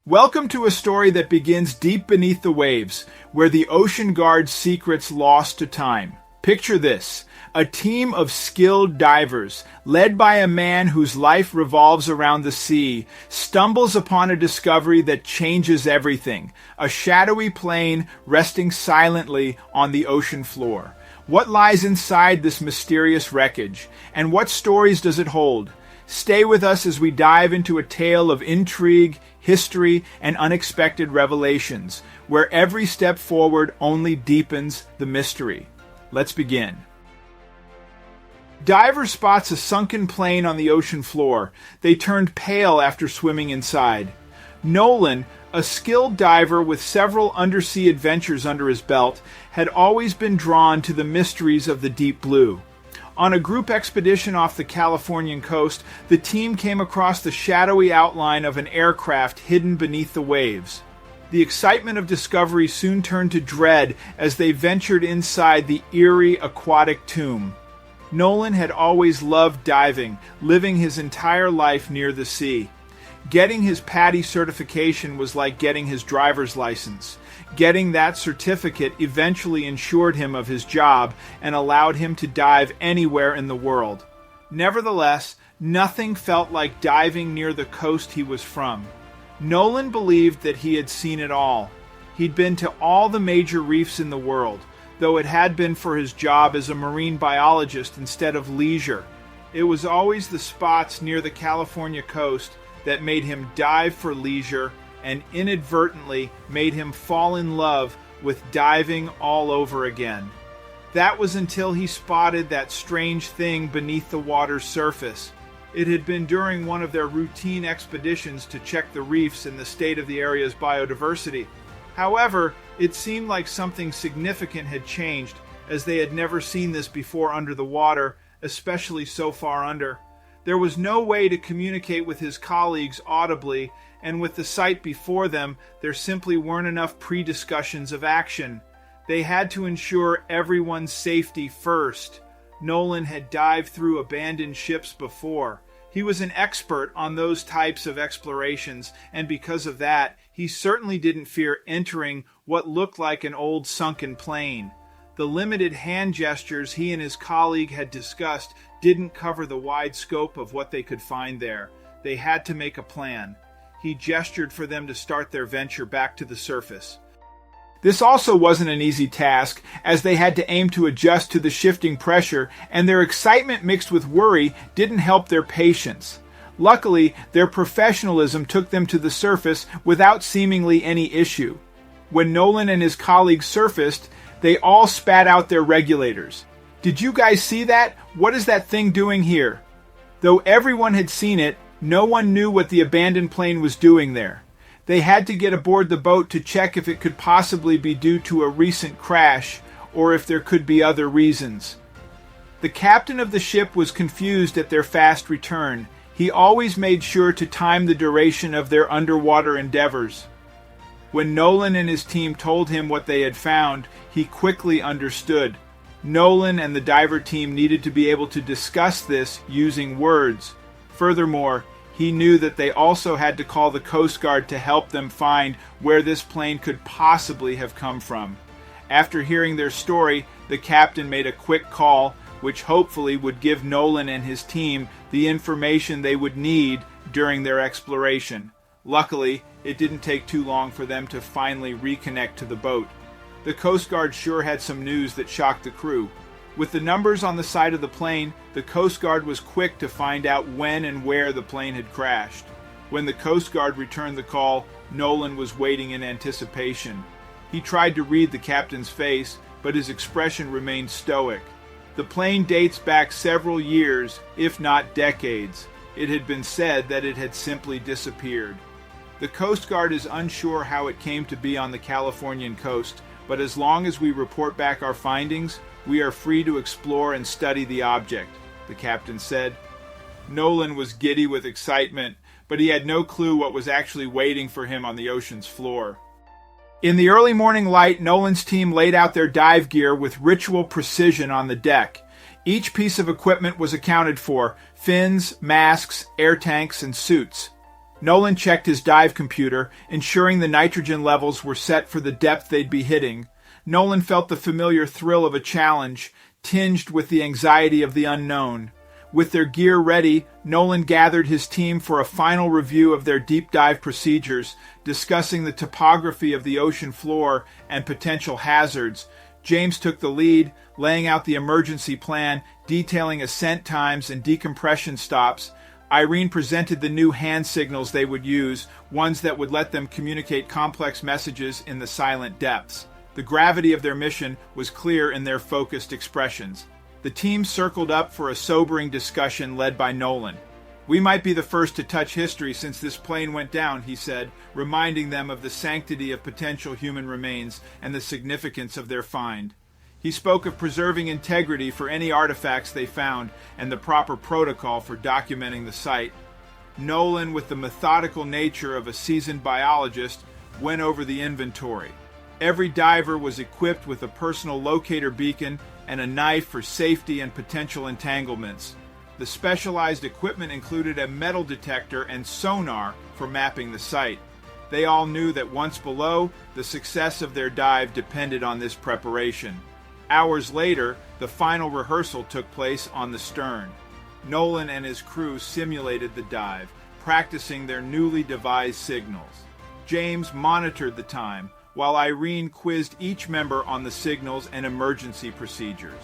Welcome to a story that begins deep beneath the waves, where the ocean guards secrets lost to time. Picture this: a team of skilled divers, led by a man whose life revolves around the sea, stumbles upon a discovery that changes everything: a shadowy plane resting silently on the ocean floor. What lies inside this mysterious wreckage, and what stories does it hold? Stay with us as we dive into a tale of intrigue, history, and unexpected revelations, where every step forward only deepens the mystery. Let's begin. Diver spots a sunken plane on the ocean floor. They turned pale after swimming inside. Nolan, a skilled diver with several undersea adventures under his belt, had always been drawn to the mysteries of the deep blue. On a group expedition off the Californian coast, the team came across the shadowy outline of an aircraft hidden beneath the waves. The excitement of discovery soon turned to dread as they ventured inside the eerie aquatic tomb. Nolan had always loved diving, living his entire life near the sea. Getting his PADI certification was like getting his driver's license. Getting that certificate eventually ensured him of his job and allowed him to dive anywhere in the world. Nevertheless, nothing felt like diving near the coast he was from. Nolan believed that he had seen it all. He'd been to all the major reefs in the world, though it had been for his job as a marine biologist instead of leisure. It was always the spots near the California coast that made him dive for leisure and inadvertently made him fall in love with diving all over again. That was until he spotted that strange thing beneath the water's surface. It had been during one of their routine expeditions to check the reefs and the state of the area's biodiversity. However, it seemed like something significant had changed, as they had never seen this before under the water, especially so far under. There was no way to communicate with his colleagues audibly, and with the sight before them, there simply weren't enough pre-discussions of action. They had to ensure everyone's safety first. Nolan had dived through abandoned ships before. He was an expert on those types of explorations, and because of that, he certainly didn't fear entering what looked like an old sunken plane. The limited hand gestures he and his colleague had discussed didn't cover the wide scope of what they could find there. They had to make a plan. He gestured for them to start their venture back to the surface. This also wasn't an easy task, as they had to aim to adjust to the shifting pressure, and their excitement mixed with worry didn't help their patience. Luckily, their professionalism took them to the surface without seemingly any issue. When Nolan and his colleagues surfaced, they all spat out their regulators. "Did you guys see that? What is that thing doing here?" Though everyone had seen it, no one knew what the abandoned plane was doing there. They had to get aboard the boat to check if it could possibly be due to a recent crash, or if there could be other reasons. The captain of the ship was confused at their fast return. He always made sure to time the duration of their underwater endeavors. When Nolan and his team told him what they had found, he quickly understood. Nolan and the diver team needed to be able to discuss this using words. Furthermore, he knew that they also had to call the Coast Guard to help them find where this plane could possibly have come from. After hearing their story, the captain made a quick call, which hopefully would give Nolan and his team the information they would need during their exploration. Luckily, it didn't take too long for them to finally reconnect to the boat. The Coast Guard sure had some news that shocked the crew. With the numbers on the side of the plane, the Coast Guard was quick to find out when and where the plane had crashed. When the Coast Guard returned the call, Nolan was waiting in anticipation. He tried to read the captain's face, but his expression remained stoic. The plane dates back several years, if not decades. It had been said that it had simply disappeared. The Coast Guard is unsure how it came to be on the Californian coast, but as long as we report back our findings, we are free to explore and study the object, the captain said. Nolan was giddy with excitement, but he had no clue what was actually waiting for him on the ocean's floor. In the early morning light, Nolan's team laid out their dive gear with ritual precision on the deck. Each piece of equipment was accounted for: fins, masks, air tanks, and suits. Nolan checked his dive computer, ensuring the nitrogen levels were set for the depth they'd be hitting. Nolan felt the familiar thrill of a challenge, tinged with the anxiety of the unknown. With their gear ready, Nolan gathered his team for a final review of their deep dive procedures, discussing the topography of the ocean floor and potential hazards. James took the lead, laying out the emergency plan, detailing ascent times and decompression stops. Irene presented the new hand signals they would use, ones that would let them communicate complex messages in the silent depths. The gravity of their mission was clear in their focused expressions. The team circled up for a sobering discussion led by Nolan. "We might be the first to touch history since this plane went down," he said, reminding them of the sanctity of potential human remains and the significance of their find. He spoke of preserving integrity for any artifacts they found and the proper protocol for documenting the site. Nolan, with the methodical nature of a seasoned biologist, went over the inventory. Every diver was equipped with a personal locator beacon and a knife for safety and potential entanglements. The specialized equipment included a metal detector and sonar for mapping the site. They all knew that once below, the success of their dive depended on this preparation. Hours later, the final rehearsal took place on the stern. Nolan and his crew simulated the dive, practicing their newly devised signals. James monitored the time, while Irene quizzed each member on the signals and emergency procedures.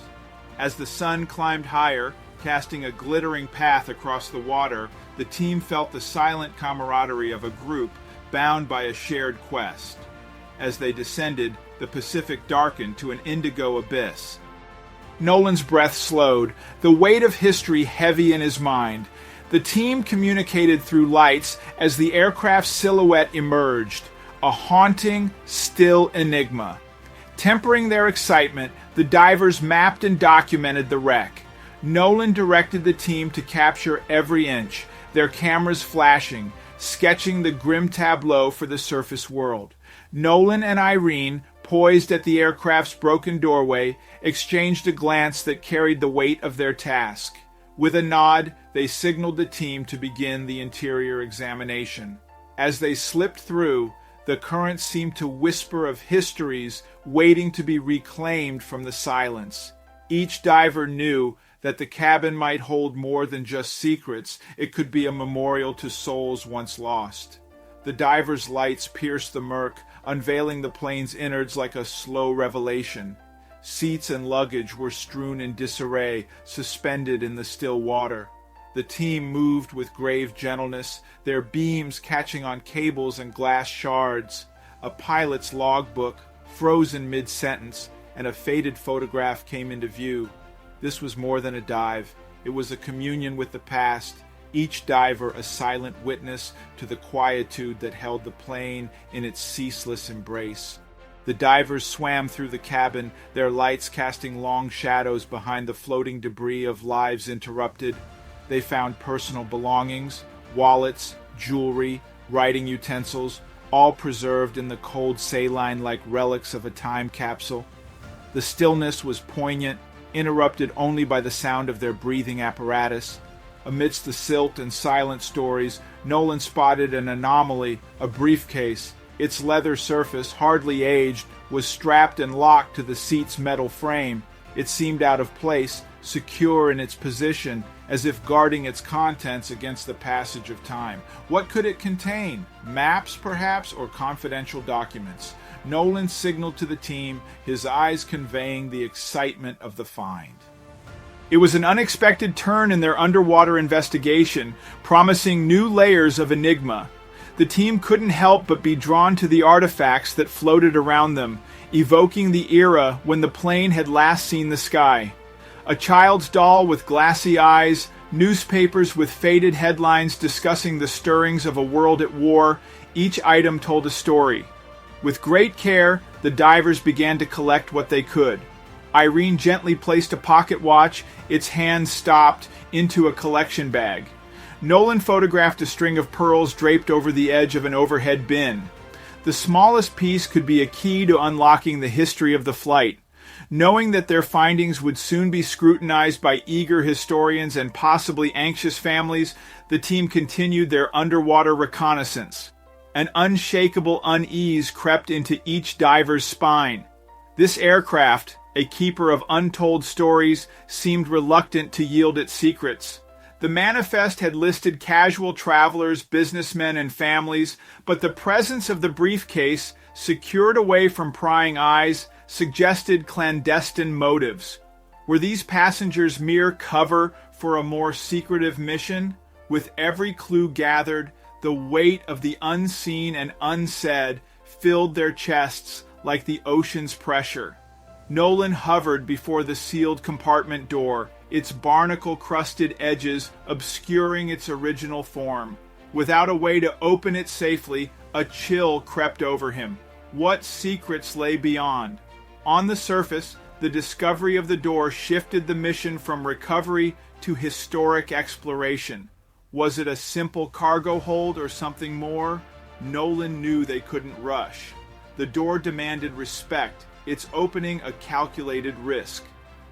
As the sun climbed higher, casting a glittering path across the water, the team felt the silent camaraderie of a group bound by a shared quest. As they descended, the Pacific darkened to an indigo abyss. Nolan's breath slowed, the weight of history heavy in his mind. The team communicated through lights as the aircraft's silhouette emerged, a haunting, still enigma. Tempering their excitement, the divers mapped and documented the wreck. Nolan directed the team to capture every inch, their cameras flashing, sketching the grim tableau for the surface world. Nolan and Irene, poised at the aircraft's broken doorway, exchanged a glance that carried the weight of their task. With a nod, they signaled the team to begin the interior examination. As they slipped through, the current seemed to whisper of histories waiting to be reclaimed from the silence. Each diver knew that the cabin might hold more than just secrets. It could be a memorial to souls once lost. The divers' lights pierced the murk, unveiling the plane's innards like a slow revelation. Seats and luggage were strewn in disarray, suspended in the still water. The team moved with grave gentleness, their beams catching on cables and glass shards. A pilot's logbook, frozen mid-sentence, and a faded photograph came into view. This was more than a dive. It was a communion with the past, each diver a silent witness to the quietude that held the plane in its ceaseless embrace. The divers swam through the cabin, their lights casting long shadows behind the floating debris of lives interrupted. They found personal belongings, wallets, jewelry, writing utensils, all preserved in the cold saline like relics of a time capsule. The stillness was poignant, interrupted only by the sound of their breathing apparatus. Amidst the silt and silent stories, Nolan spotted an anomaly, a briefcase. Its leather surface, hardly aged, was strapped and locked to the seat's metal frame. It seemed out of place, secure in its position, as if guarding its contents against the passage of time. What could it contain? Maps, perhaps, or confidential documents? Nolan signaled to the team, his eyes conveying the excitement of the find. It was an unexpected turn in their underwater investigation, promising new layers of enigma. The team couldn't help but be drawn to the artifacts that floated around them, evoking the era when the plane had last seen the sky. A child's doll with glassy eyes, newspapers with faded headlines discussing the stirrings of a world at war, each item told a story. With great care, the divers began to collect what they could. Irene gently placed a pocket watch, its hands stopped, into a collection bag. Nolan photographed a string of pearls draped over the edge of an overhead bin. The smallest piece could be a key to unlocking the history of the flight. Knowing that their findings would soon be scrutinized by eager historians and possibly anxious families, the team continued their underwater reconnaissance. An unshakable unease crept into each diver's spine. This aircraft, a keeper of untold stories, seemed reluctant to yield its secrets. The manifest had listed casual travelers, businessmen, and families, but the presence of the briefcase, secured away from prying eyes, suggested clandestine motives. Were these passengers mere cover for a more secretive mission? With every clue gathered, the weight of the unseen and unsaid filled their chests like the ocean's pressure. Nolan hovered before the sealed compartment door, its barnacle-crusted edges obscuring its original form. Without a way to open it safely, a chill crept over him. What secrets lay beyond? On the surface, the discovery of the door shifted the mission from recovery to historic exploration. Was it a simple cargo hold or something more? Nolan knew they couldn't rush. The door demanded respect, its opening a calculated risk.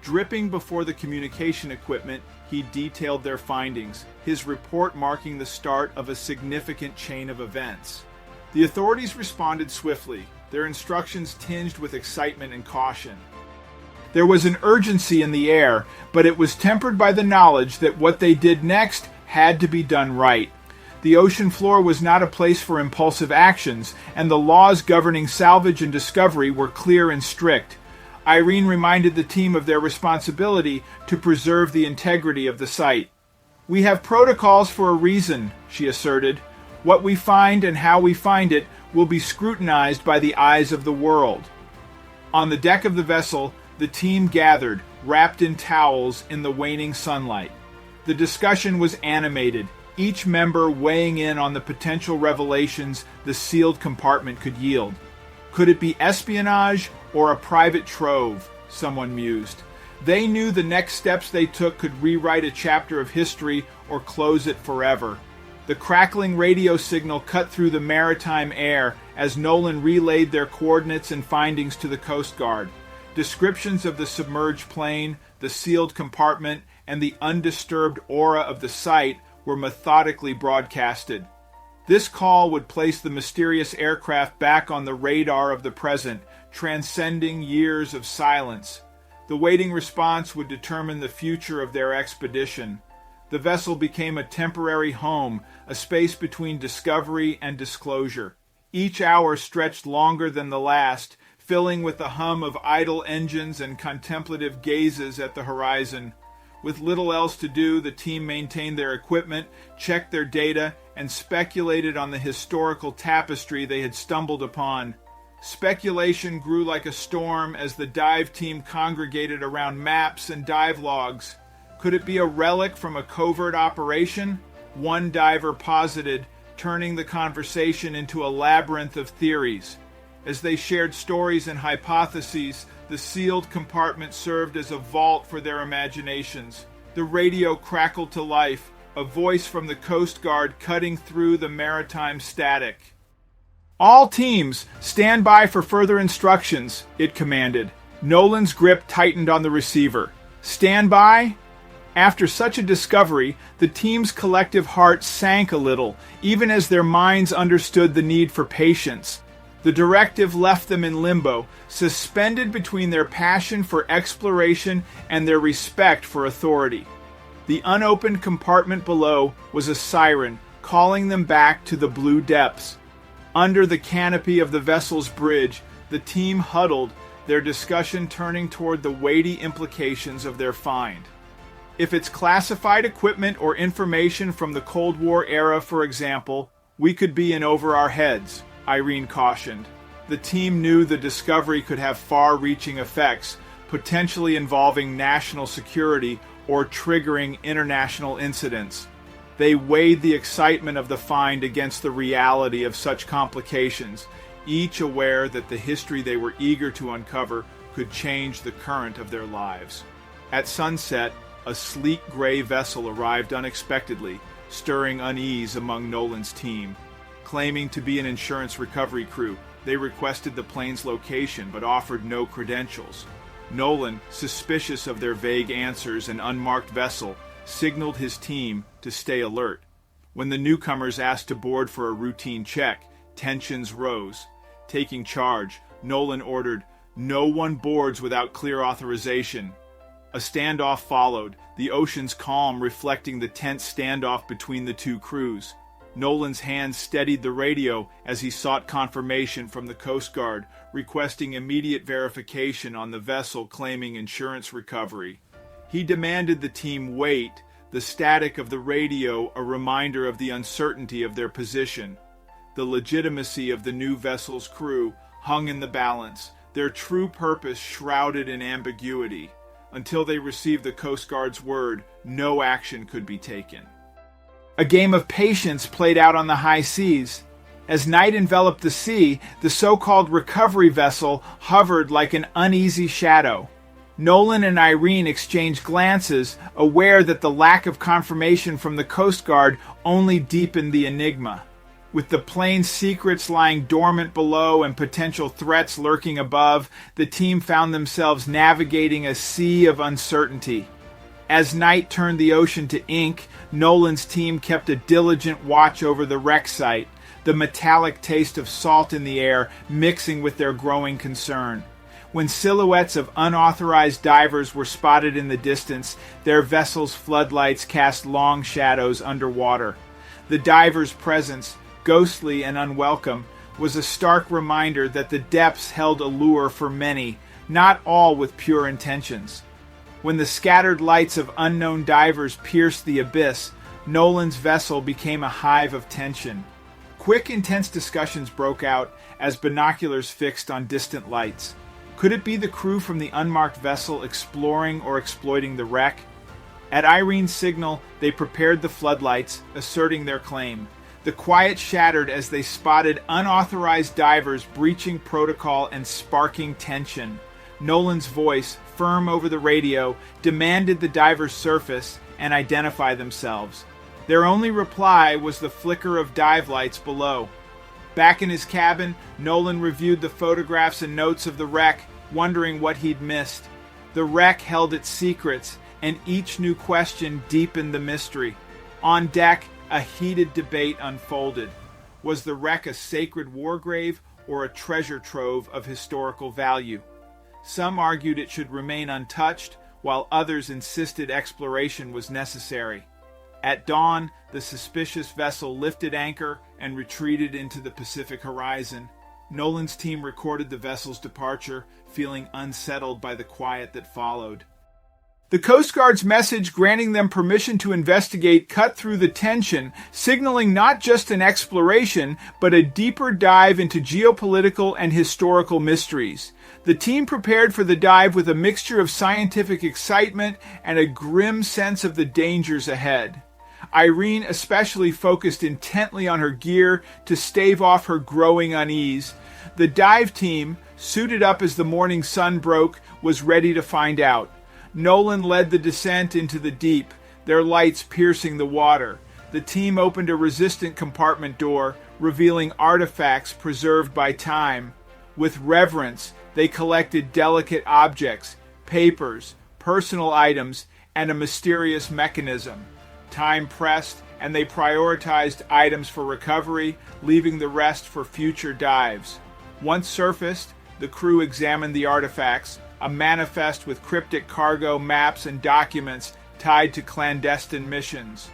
Dripping before the communication equipment, he detailed their findings, his report marking the start of a significant chain of events. The authorities responded swiftly, their instructions tinged with excitement and caution. There was an urgency in the air, but it was tempered by the knowledge that what they did next had to be done right. The ocean floor was not a place for impulsive actions, and the laws governing salvage and discovery were clear and strict. Irene reminded the team of their responsibility to preserve the integrity of the site. "We have protocols for a reason," she asserted. "What we find and how we find it will be scrutinized by the eyes of the world." On the deck of the vessel, the team gathered, wrapped in towels in the waning sunlight. The discussion was animated, each member weighing in on the potential revelations the sealed compartment could yield. Could it be espionage or a private trove? Someone mused. They knew the next steps they took could rewrite a chapter of history or close it forever. The crackling radio signal cut through the maritime air as Nolan relayed their coordinates and findings to the Coast Guard. Descriptions of the submerged plane, the sealed compartment, and the undisturbed aura of the site were methodically broadcasted. This call would place the mysterious aircraft back on the radar of the present, transcending years of silence. The waiting response would determine the future of their expedition. The vessel became a temporary home, a space between discovery and disclosure. Each hour stretched longer than the last, filling with the hum of idle engines and contemplative gazes at the horizon. With little else to do, the team maintained their equipment, checked their data, and speculated on the historical tapestry they had stumbled upon. Speculation grew like a storm as the dive team congregated around maps and dive logs. Could it be a relic from a covert operation? One diver posited, turning the conversation into a labyrinth of theories. As they shared stories and hypotheses, the sealed compartment served as a vault for their imaginations. The radio crackled to life, a voice from the Coast Guard cutting through the maritime static. "All teams, stand by for further instructions," it commanded. Nolan's grip tightened on the receiver. "Stand by?" After such a discovery, the team's collective heart sank a little, even as their minds understood the need for patience. The directive left them in limbo, suspended between their passion for exploration and their respect for authority. The unopened compartment below was a siren, calling them back to the blue depths. Under the canopy of the vessel's bridge, the team huddled, their discussion turning toward the weighty implications of their find. If it's classified equipment or information from the Cold War era, for example, we could be in over our heads, Irene cautioned. The team knew the discovery could have far-reaching effects, potentially involving national security or triggering international incidents. They weighed the excitement of the find against the reality of such complications, each aware that the history they were eager to uncover could change the current of their lives. At sunset, a sleek gray vessel arrived unexpectedly, stirring unease among Nolan's team. Claiming to be an insurance recovery crew, they requested the plane's location but offered no credentials. Nolan, suspicious of their vague answers and unmarked vessel, signaled his team to stay alert. When the newcomers asked to board for a routine check, tensions rose. Taking charge, Nolan ordered, "No one boards without clear authorization." A standoff followed, the ocean's calm reflecting the tense standoff between the two crews. Nolan's hands steadied the radio as he sought confirmation from the Coast Guard, requesting immediate verification on the vessel claiming insurance recovery. He demanded the team wait, the static of the radio a reminder of the uncertainty of their position. The legitimacy of the new vessel's crew hung in the balance, their true purpose shrouded in ambiguity. Until they received the Coast Guard's word, no action could be taken. A game of patience played out on the high seas. As night enveloped the sea, the so-called recovery vessel hovered like an uneasy shadow. Nolan and Irene exchanged glances, aware that the lack of confirmation from the Coast Guard only deepened the enigma. With the plane's secrets lying dormant below and potential threats lurking above, the team found themselves navigating a sea of uncertainty. As night turned the ocean to ink, Nolan's team kept a diligent watch over the wreck site, the metallic taste of salt in the air mixing with their growing concern. When silhouettes of unauthorized divers were spotted in the distance, their vessel's floodlights cast long shadows underwater. The divers' presence, ghostly and unwelcome, was a stark reminder that the depths held a lure for many, not all with pure intentions. When the scattered lights of unknown divers pierced the abyss, Nolan's vessel became a hive of tension. Quick, intense discussions broke out as binoculars fixed on distant lights. Could it be the crew from the unmarked vessel exploring or exploiting the wreck? At Irene's signal, they prepared the floodlights, asserting their claim. The quiet shattered as they spotted unauthorized divers breaching protocol and sparking tension. Nolan's voice, firm over the radio, demanded the divers surface and identify themselves. Their only reply was the flicker of dive lights below. Back in his cabin, Nolan reviewed the photographs and notes of the wreck, wondering what he'd missed. The wreck held its secrets, and each new question deepened the mystery. On deck, a heated debate unfolded. Was the wreck a sacred war grave or a treasure trove of historical value? Some argued it should remain untouched, while others insisted exploration was necessary. At dawn, the suspicious vessel lifted anchor and retreated into the Pacific horizon. Nolan's team recorded the vessel's departure, feeling unsettled by the quiet that followed. The Coast Guard's message granting them permission to investigate cut through the tension, signaling not just an exploration, but a deeper dive into geopolitical and historical mysteries. The team prepared for the dive with a mixture of scientific excitement and a grim sense of the dangers ahead. Irene especially focused intently on her gear to stave off her growing unease. The dive team, suited up as the morning sun broke, was ready to find out. Nolan led the descent into the deep, their lights piercing the water. The team opened a resistant compartment door, revealing artifacts preserved by time. With reverence, they collected delicate objects, papers, personal items, and a mysterious mechanism. Time pressed, and they prioritized items for recovery, leaving the rest for future dives. Once surfaced, the crew examined the artifacts, a manifest with cryptic cargo, maps, and documents tied to clandestine missions.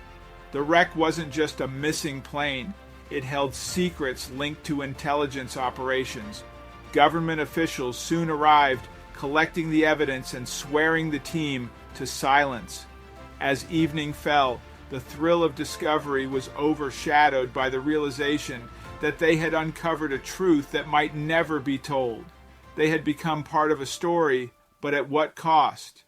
The wreck wasn't just a missing plane. It held secrets linked to intelligence operations. Government officials soon arrived, collecting the evidence and swearing the team to silence. As evening fell, the thrill of discovery was overshadowed by the realization that they had uncovered a truth that might never be told. They had become part of a story, but at what cost?